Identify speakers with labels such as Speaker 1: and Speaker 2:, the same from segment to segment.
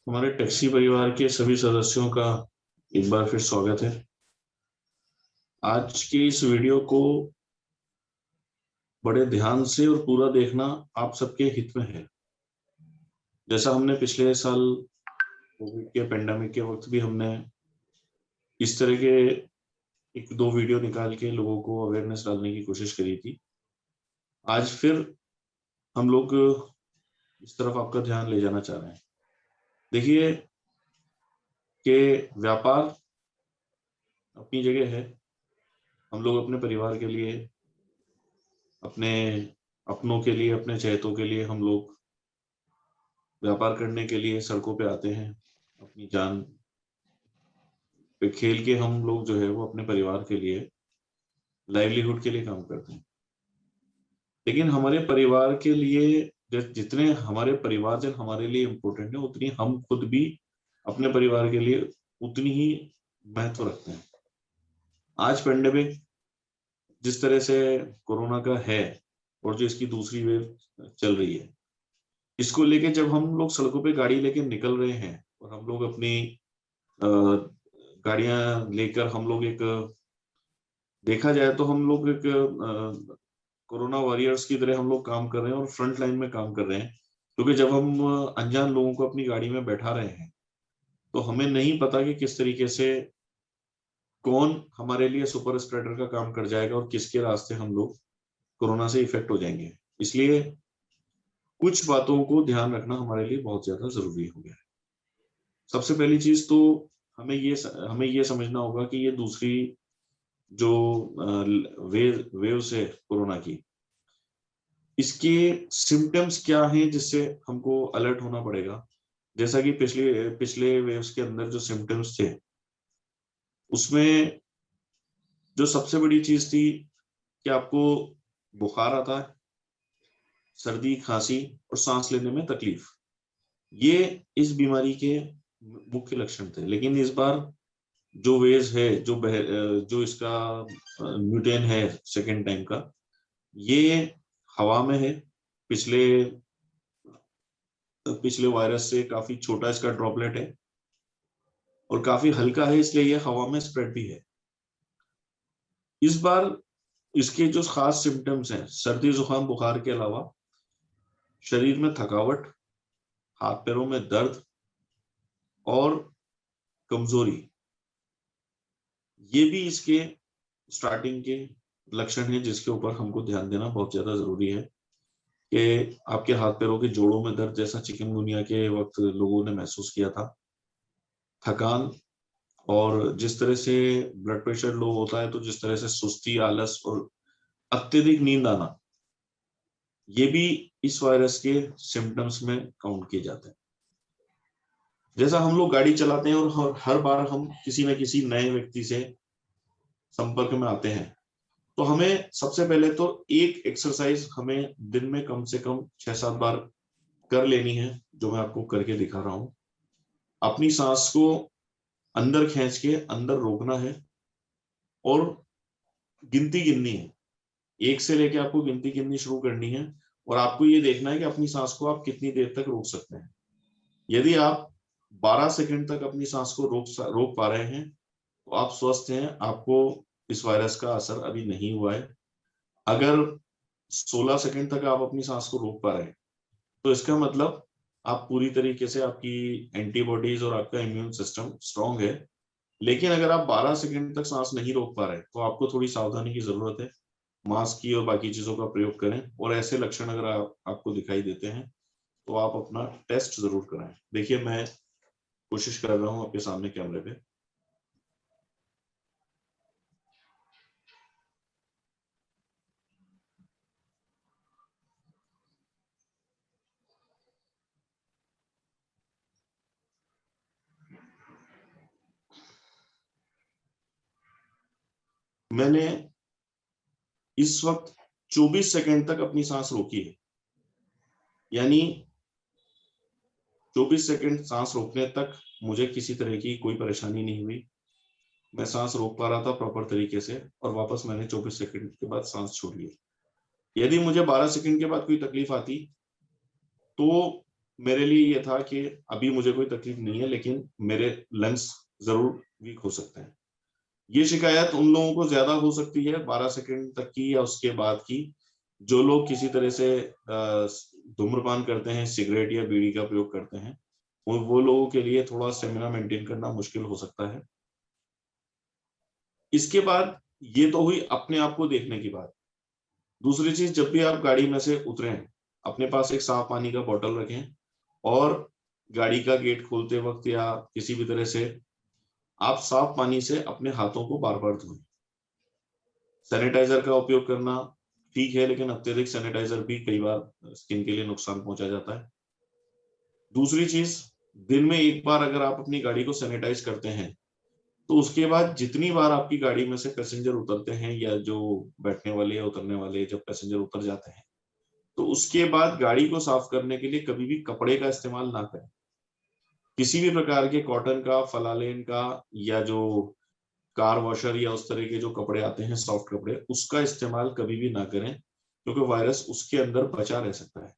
Speaker 1: हमारे टैक्सी परिवार के सभी सदस्यों का एक बार फिर स्वागत है। आज के इस वीडियो को बड़े ध्यान से और पूरा देखना आप सबके हित में है। जैसा हमने पिछले साल कोविड के पेंडेमिक के वक्त भी हमने इस तरह के एक दो वीडियो निकाल के लोगों को अवेयरनेस डालने की कोशिश करी थी। आज फिर हम लोग इस तरफ आपका ध्यान ले जाना चाह रहे हैं। देखिए कि व्यापार अपनी जगह है। हम लोग अपने परिवार के लिए, अपने अपनों के लिए, अपने चहेतों के लिए हम लोग व्यापार करने के लिए सड़कों पे आते हैं। अपनी जान पे खेल के हम लोग जो है वो अपने परिवार के लिए, लाइवलीहुड के लिए काम करते हैं। लेकिन हमारे परिवार के लिए जितने हमारे परिवारजन हमारे लिए इम्पोर्टेंट है, उतनी हम खुद भी अपने परिवार के लिए उतनी ही महत्व रखते हैं। आज पेंडेमिक जिस तरह से कोरोना का है और जो इसकी दूसरी वेव चल रही है, इसको लेके जब हम लोग सड़कों पे गाड़ी लेके निकल रहे हैं और हम लोग अपनी गाड़ियां लेकर हम लोग एक, देखा जाए तो हम लोग एक कोरोना वॉरियर्स की तरह हम लोग काम कर रहे हैं और फ्रंट लाइन में काम कर रहे हैं। क्योंकि जब हम अनजान लोगों को अपनी गाड़ी में बैठा रहे हैं तो हमें नहीं पता कि किस तरीके से कौन हमारे लिए सुपर स्प्रेडर का काम कर जाएगा और किसके रास्ते हम लोग कोरोना से इफेक्ट हो जाएंगे। इसलिए कुछ बातों को ध्यान रखना हमारे लिए बहुत ज्यादा जरूरी हो गया है। सबसे पहली चीज तो हमें ये समझना होगा कि ये दूसरी जो वेव से कोरोना की, इसके सिम्टम्स क्या हैं जिससे हमको अलर्ट होना पड़ेगा। जैसा कि पिछले पिछले वेव्स के अंदर जो सिम्टम्स थे, उसमें जो सबसे बड़ी चीज थी कि आपको बुखार आता है, सर्दी, खांसी और सांस लेने में तकलीफ। ये इस बीमारी के मुख्य लक्षण थे। लेकिन इस बार जो वेज है, जो इसका म्यूटेन है सेकेंड टाइम का, ये हवा में है। पिछले पिछले वायरस से काफी छोटा इसका ड्रॉपलेट है और काफी हल्का है, इसलिए ये हवा में स्प्रेड भी है। इस बार इसके जो खास सिम्टम्स हैं, सर्दी, जुकाम, बुखार के अलावा शरीर में थकावट, हाथ पैरों में दर्द और कमजोरी, ये भी इसके स्टार्टिंग के लक्षण हैं जिसके ऊपर हमको ध्यान देना बहुत ज्यादा जरूरी है। कि आपके हाथ पैरों के जोड़ों में दर्द, जैसा चिकनगुनिया के वक्त लोगों ने महसूस किया था, थकान, और जिस तरह से ब्लड प्रेशर लो होता है तो जिस तरह से सुस्ती, आलस और अत्यधिक नींद आना, ये भी इस वायरस के सिम्टम्स में काउंट किए जाते हैं। जैसा हम लोग गाड़ी चलाते हैं और हर बार हम किसी न किसी नए व्यक्ति से संपर्क में आते हैं, तो हमें सबसे पहले तो एक एक्सरसाइज हमें दिन में कम से कम 6-7 बार कर लेनी है, जो मैं आपको करके दिखा रहा हूं। अपनी सांस को अंदर खींच के अंदर रोकना है और गिनती गिननी है। 1 से लेके आपको गिनती गिननी शुरू करनी है और आपको ये देखना है कि अपनी सांस को आप कितनी देर तक रोक सकते हैं। यदि आप 12 सेकंड तक अपनी सांस को रोक पा रहे हैं तो आप स्वस्थ हैं, आपको इस वायरस का असर अभी नहीं हुआ है। अगर 16 सेकंड तक आप अपनी सांस को रोक पा रहे हैं तो इसका मतलब आप पूरी तरीके से, आपकी एंटीबॉडीज और आपका इम्यून सिस्टम स्ट्रांग है। लेकिन अगर आप 12 सेकंड तक सांस नहीं रोक पा रहे तो आपको थोड़ी सावधानी की जरूरत है। मास्क की और बाकी चीजों का प्रयोग करें और ऐसे लक्षण अगर आपको दिखाई देते हैं तो आप अपना टेस्ट जरूर कराएं। देखिए, मैं कोशिश कर रहा हूं आपके सामने कैमरे पे। मैंने इस वक्त 24 सेकंड तक अपनी सांस रोकी है, यानी 24 सेकंड सांस रोकने तक मुझे किसी तरह की कोई परेशानी नहीं हुई। मैं सांस रोक पा रहा था प्रॉपर तरीके से और वापस मैंने 24 सेकंड के बाद सांस छोड़ ली। यदि मुझे 12 सेकंड के बाद कोई तकलीफ आती तो मेरे लिए ये था कि अभी मुझे कोई तकलीफ नहीं है, लेकिन मेरे लंग्स जरूर वीक हो सकते हैं। ये शिकायत उन लोगों को ज्यादा हो सकती है 12 सेकंड तक की या उसके बाद की, जो लोग किसी तरह से धूम्रपान करते हैं, सिगरेट या बीड़ी का प्रयोग करते हैं, वो लोगों के लिए थोड़ा स्टेमिना मेंटेन करना मुश्किल हो सकता है। इसके बाद ये तो हुई अपने आप को देखने की बात। दूसरी चीज, जब भी आप गाड़ी में से उतरे, अपने पास एक साफ पानी का बोतल रखें और गाड़ी का गेट खोलते वक्त या किसी भी तरह से आप साफ पानी से अपने हाथों को बार बार धोएं। सैनिटाइजर का उपयोग करना ठीक है, लेकिन अत्यधिक सैनिटाइजर भी कई बार स्किन के लिए नुकसान पहुंचा जाता है। दूसरी चीज, दिन में एक बार अगर आप अपनी गाड़ी को सैनिटाइज करते हैं, तो उसके बाद जितनी बार आपकी गाड़ी में से पैसेंजर उतरते हैं या जो बैठने वाले या उतरने वाले जब पैसेंजर उतर जाते हैं, तो उसके बाद गाड़ी को साफ करने के लिए कभी भी कपड़े का इस्तेमाल ना करें। किसी भी प्रकार के कॉटन का, फलालेन का या जो कार वॉशर या उस तरह के जो कपड़े आते हैं सॉफ्ट कपड़े, उसका इस्तेमाल कभी भी ना करें, क्योंकि वायरस उसके अंदर बचा रह सकता है।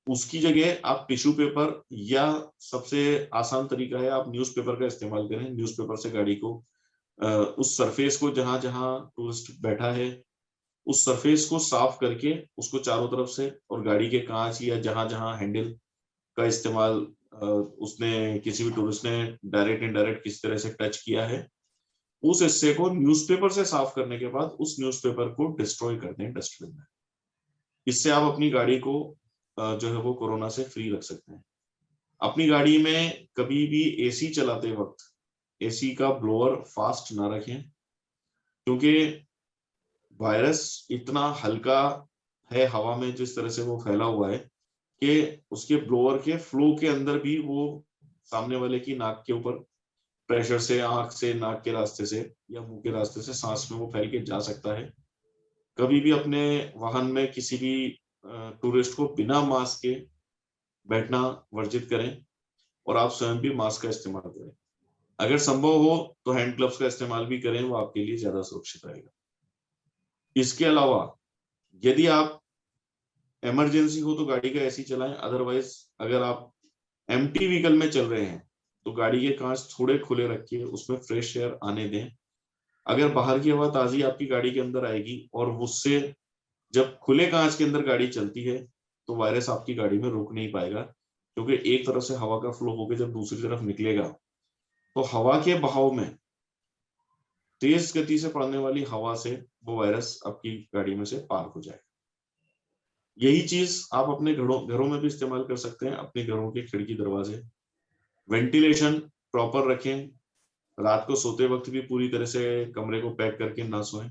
Speaker 1: उसकी जगह आप टिश्यू पेपर या सबसे आसान तरीका है आप न्यूज़पेपर का इस्तेमाल करें। न्यूज़पेपर से गाड़ी को उस सरफेस को जहां जहां टूरिस्ट बैठा है उस सरफेस को साफ करके उसको चारों तरफ से, और गाड़ी के कांच या जहां जहां हैंडल का इस्तेमाल उसने किसी भी टूरिस्ट ने डायरेक्ट इनडायरेक्ट किसी तरह से टच किया है, उस हिस्से को न्यूज़पेपर से साफ करने के बाद उस न्यूज़पेपर को डिस्ट्रॉय कर दें डस्टबिन में। इससे आप अपनी गाड़ी को जो है वो कोरोना से फ्री रख सकते हैं। अपनी गाड़ी में कभी भी एसी चलाते वक्त एसी का ब्लोअर फास्ट ना रखें, क्योंकि वायरस इतना हल्का है हवा में जिस तरह से वो फैला हुआ है कि उसके ब्लोअर के फ्लो के अंदर भी वो सामने वाले की नाक के ऊपर प्रेशर से, आंख से, नाक के रास्ते से या मुंह के रास्ते से सांस में वो फैल के जा सकता है। कभी भी अपने वाहन में किसी भी टूरिस्ट को बिना मास्क के बैठना वर्जित करें और आप स्वयं भी मास्क का इस्तेमाल करें। अगर संभव हो तो हैंड ग्लव्स का इस्तेमाल भी करें, वो आपके लिए ज्यादा सुरक्षित रहेगा। इसके अलावा यदि आप इमरजेंसी हो तो गाड़ी का ऐसी चलाएं, अदरवाइज अगर आप एम्प्टी व्हीकल में चल रहे हैं तो गाड़ी के कांच थोड़े खुले रखिए, उसमें फ्रेश एयर आने दें। अगर बाहर की हवा ताजी आपकी गाड़ी के अंदर आएगी और उससे जब खुले कांच के अंदर गाड़ी चलती है तो वायरस आपकी गाड़ी में रुक नहीं पाएगा, क्योंकि एक तरफ से हवा का फ्लो होकर जब दूसरी तरफ निकलेगा तो हवा के बहाव में तेज गति से पड़ने वाली हवा से वो वायरस आपकी गाड़ी में से पार हो जाएगा। यही चीज आप अपने घरों में भी इस्तेमाल कर सकते हैं। अपने घरों के खिड़की दरवाजे वेंटिलेशन प्रॉपर रखें। रात को सोते वक्त भी पूरी तरह से कमरे को पैक करके ना सोएं।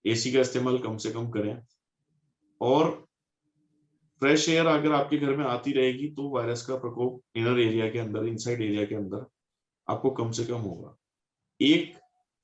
Speaker 1: एसी का इस्तेमाल कम से कम करें, और फ्रेश एयर अगर आपके घर में आती रहेगी तो वायरस का प्रकोप इनर एरिया के अंदर, इनसाइड एरिया के अंदर आपको कम से कम होगा। एक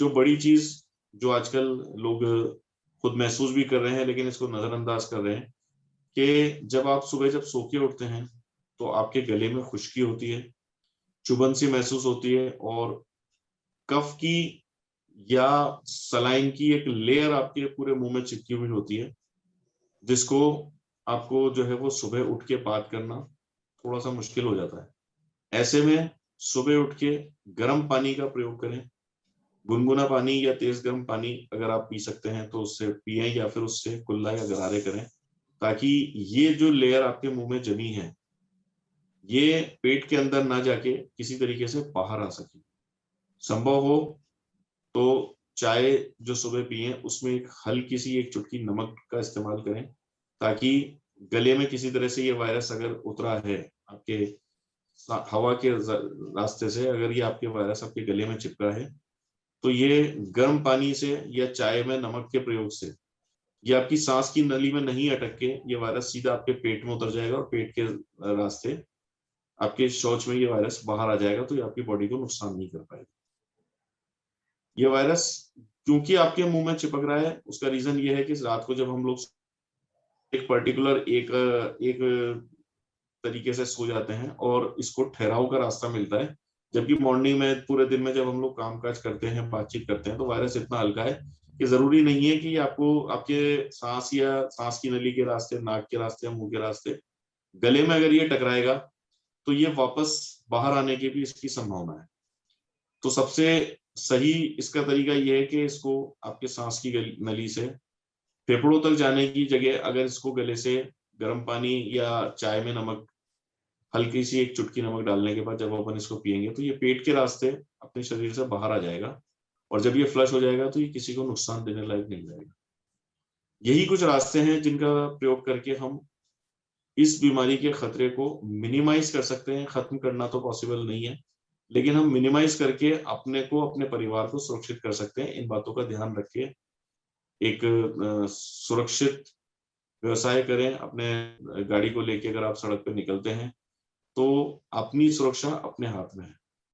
Speaker 1: जो बड़ी चीज जो आजकल लोग खुद महसूस भी कर रहे हैं लेकिन इसको नजरअंदाज कर रहे हैं, कि जब आप सुबह जब सो के उठते हैं तो आपके गले में खुश्की होती है, चुभन सी महसूस होती है, और कफ की या सलाइन की एक लेयर आपके पूरे मुंह में चिपकी हुई होती है, जिसको आपको जो है वो सुबह उठ के बात करना थोड़ा सा मुश्किल हो जाता है। ऐसे में सुबह उठ के गर्म पानी का प्रयोग करें। गुनगुना पानी या तेज गर्म पानी अगर आप पी सकते हैं तो उससे पिए, या फिर उससे कुल्ला या गरारे करें, ताकि ये जो लेयर आपके मुंह में जमी है ये पेट के अंदर ना जाके किसी तरीके से बाहर आ सके। संभव हो तो चाय जो सुबह पिए उसमें एक हल्की सी एक चुटकी नमक का इस्तेमाल करें, ताकि गले में किसी तरह से ये वायरस अगर उतरा है आपके हवा के रास्ते से, अगर ये आपके वायरस आपके गले में चिपका है तो ये गर्म पानी से या चाय में नमक के प्रयोग से ये आपकी सांस की नली में नहीं अटक के ये वायरस सीधा आपके पेट में उतर जाएगा और पेट के रास्ते आपके शौच में ये वायरस बाहर आ जाएगा, तो ये आपकी बॉडी को नुकसान नहीं कर पाएगा। ये वायरस क्योंकि आपके मुंह में चिपक रहा है उसका रीजन ये है कि रात को जब हम लोग एक पर्टिकुलर एक तरीके से सो जाते हैं और इसको ठहराव का रास्ता मिलता है, जबकि मॉर्निंग में पूरे दिन में जब हम लोग कामकाज करते हैं, बातचीत करते हैं, तो वायरस इतना हल्का है कि जरूरी नहीं है कि आपको आपके सांस या सांस की नली के रास्ते, नाक के रास्ते या मुंह के रास्ते, गले में अगर ये टकराएगा तो ये वापस बाहर आने की भी इसकी संभावना है। तो सबसे सही इसका तरीका ये है कि इसको आपके सांस की नली से फेफड़ों तक जाने की जगह अगर इसको गले से गर्म पानी या चाय में नमक, हल्की सी एक चुटकी नमक डालने के बाद जब अपन इसको पिएंगे तो ये पेट के रास्ते अपने शरीर से बाहर आ जाएगा, और जब ये फ्लश हो जाएगा तो ये किसी को नुकसान देने लायक नहीं रहेगा। यही कुछ रास्ते हैं जिनका प्रयोग करके हम इस बीमारी के खतरे को मिनिमाइज कर सकते हैं। खत्म करना तो पॉसिबल नहीं है, लेकिन हम मिनिमाइज करके अपने को, अपने परिवार को सुरक्षित कर सकते हैं। इन बातों का ध्यान रखिए, एक सुरक्षित व्यवसाय करें। अपने गाड़ी को लेके अगर आप सड़क पे निकलते हैं तो अपनी सुरक्षा अपने हाथ में है।